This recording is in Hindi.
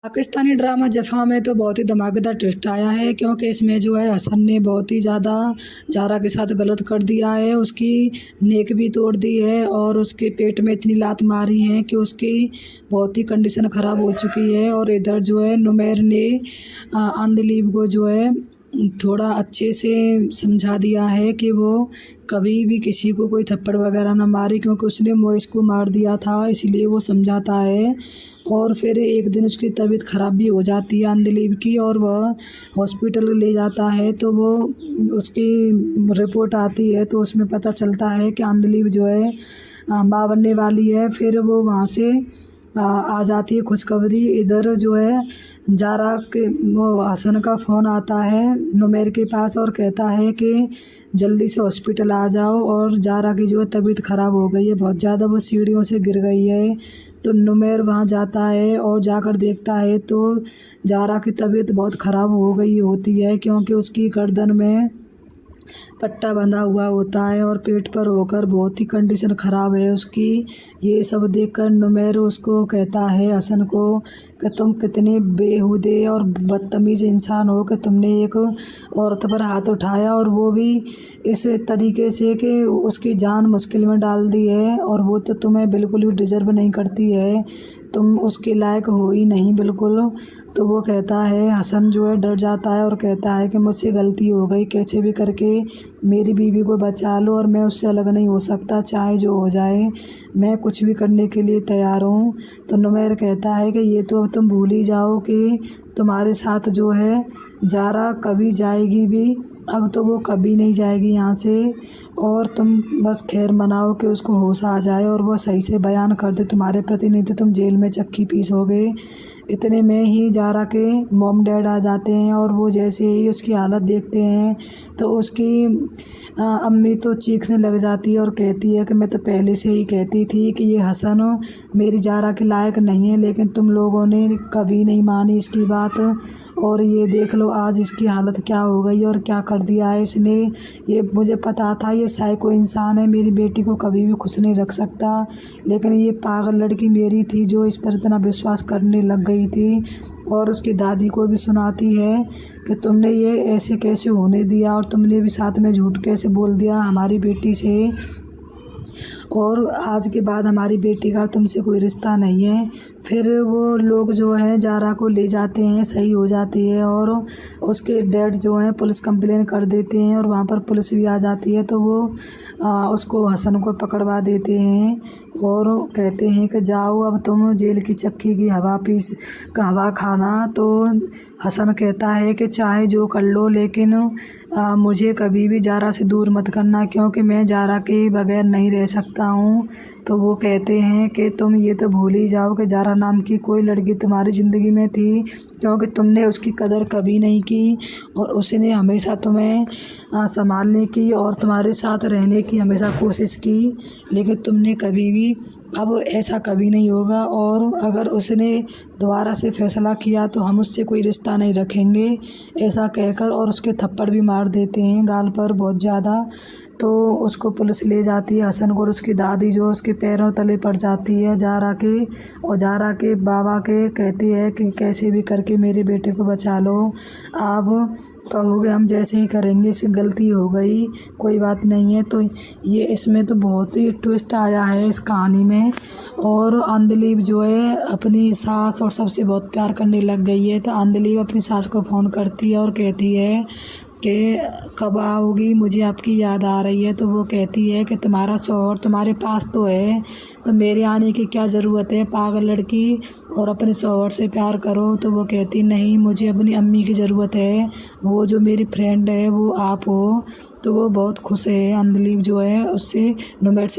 पाकिस्तानी ड्रामा जफ़ा में तो बहुत ही धमाकेदार ट्विस्ट आया है, क्योंकि इसमें जो है हसन ने बहुत ही ज़्यादा ज़ारा के साथ गलत कर दिया है। उसकी नेक भी तोड़ दी है और उसके पेट में इतनी लात मारी है कि उसकी बहुत ही कंडीशन ख़राब हो चुकी है। और इधर जो है नुमैर ने अंधलीब को जो है थोड़ा अच्छे से समझा दिया है कि वो कभी भी किसी को कोई थप्पड़ वगैरह ना मारे, क्योंकि उसने मोइस को मार दिया था, इसलिए वो समझाता है। और फिर एक दिन उसकी तबीयत ख़राब भी हो जाती है अंधलीब की, और वह हॉस्पिटल ले जाता है। तो वो उसकी रिपोर्ट आती है तो उसमें पता चलता है कि अंधलीब जो है माँ बनने वाली है। फिर वो वहाँ से आ जाती है खुशखबरी। इधर जो है ज़ारा के वो हसन का फ़ोन आता है नुमैर के पास और कहता है कि जल्दी से हॉस्पिटल आ जाओ, और ज़ारा की जो है तबीयत ख़राब हो गई है बहुत ज़्यादा, वो सीढ़ियों से गिर गई है। तो नुमैर वहाँ जाता है और जाकर देखता है तो ज़ारा की तबीयत बहुत ख़राब हो गई होती है, क्योंकि उसकी गर्दन में पट्टा बंधा हुआ होता है और पेट पर होकर बहुत ही कंडीशन ख़राब है उसकी। ये सब देखकर नुमैर उसको कहता है हसन को कि तुम कितने बेहुदे और बदतमीज़ इंसान हो कि तुमने एक औरत पर हाथ उठाया, और वो भी इस तरीके से कि उसकी जान मुश्किल में डाल दी है। और वो तो तुम्हें बिल्कुल भी डिज़र्व नहीं करती है, तुम उसके लायक हो ही नहीं बिल्कुल। तो वो कहता है, हसन जो है डर जाता है और कहता है कि मुझसे गलती हो गई, कैसे भी करके मेरी बीवी को बचा लो और मैं उससे अलग नहीं हो सकता, चाहे जो हो जाए, मैं कुछ भी करने के लिए तैयार हूँ। तो नुमैर कहता है कि ये तो अब तुम भूल ही जाओ कि तुम्हारे साथ जो है ज़ारा कभी जाएगी भी, अब तो वो कभी नहीं जाएगी यहाँ से, और तुम बस खैर मनाओ कि उसको होश आ जाए और वो सही से बयान कर दे तुम्हारे प्रति, नहीं तो तुम जेल में चक्की पीसोगे। इतने में ही ज़ारा के मॉम डैड आ जाते हैं, और वो जैसे ही उसकी हालत देखते हैं तो उसकी अम्मी तो चीखने लग जाती है और कहती है कि मैं तो पहले से ही कहती थी कि ये हसन मेरी ज़ारा के लायक नहीं है, लेकिन तुम लोगों ने कभी नहीं मानी इसकी बात। और ये देख लो आज इसकी हालत क्या हो गई और क्या कर दिया है इसने। ये मुझे पता था ये साइको इंसान है, मेरी बेटी को कभी भी खुश नहीं रख सकता, लेकिन ये पागल लड़की मेरी थी जो इस पर इतना विश्वास करने लग गई थी। और उसकी दादी को भी सुनाती है कि तुमने ये ऐसे कैसे होने दिया, और तुमने भी साथ में झूठ कैसे बोल दिया हमारी बेटी से, और आज के बाद हमारी बेटी का तुमसे कोई रिश्ता नहीं है। फिर वो लोग जो हैं ज़ारा को ले जाते हैं, सही हो जाती है, और उसके डैड जो हैं पुलिस कंप्लेन कर देते हैं और वहाँ पर पुलिस भी आ जाती है। तो वो उसको हसन को पकड़वा देते हैं और कहते हैं कि जाओ अब तुम जेल की चक्की की हवा खाना। तो हसन कहता है कि चाहे जो कर लो, लेकिन मुझे कभी भी ज़ारा से दूर मत करना, क्योंकि मैं ज़ारा के बगैर नहीं रह सकता हूँ। तो वो कहते हैं कि तुम ये तो भूल ही जाओ कि ज़ारा नाम की कोई लड़की तुम्हारी ज़िंदगी में थी, क्योंकि तुमने उसकी कदर कभी नहीं की, और उसने हमेशा तुम्हें संभालने की और तुम्हारे साथ रहने की हमेशा कोशिश की, लेकिन तुमने कभी भी, अब ऐसा कभी नहीं होगा। और अगर उसने दोबारा से फ़ैसला किया तो हम उससे कोई रिश्ता नहीं रखेंगे, ऐसा कहकर और उसके थप्पड़ भी मार देते हैं गाल पर बहुत ज़्यादा। तो उसको पुलिस ले जाती है हसन को, और उसकी दादी जो उसके पैरों तले पड़ जाती है ज़ारा के, और ज़ारा के बाबा के कहती है कि कैसे भी करके मेरे बेटे को बचा लो, आप कहोगे हम जैसे ही करेंगे, इससे गलती हो गई, कोई बात नहीं है। तो ये इसमें तो बहुत ही ट्विस्ट आया है इस कहानी में। और अंधलीब जो है अपनी सास और सबसे बहुत प्यार करने लग गई है। तो अंधलीब अपनी सास को फ़ोन करती है और कहती है कि कब आओगी, मुझे आपकी याद आ रही है। तो वो कहती है कि तुम्हारा शौहर तुम्हारे पास तो है, तो मेरे आने की क्या ज़रूरत है पागल लड़की, और अपने शौहर से प्यार करो। तो वो कहती नहीं, मुझे अपनी अम्मी की ज़रूरत है, वो जो मेरी फ्रेंड है वो आप हो। तो वो बहुत खुश है अंधलीब जो है उससे, नुमैर से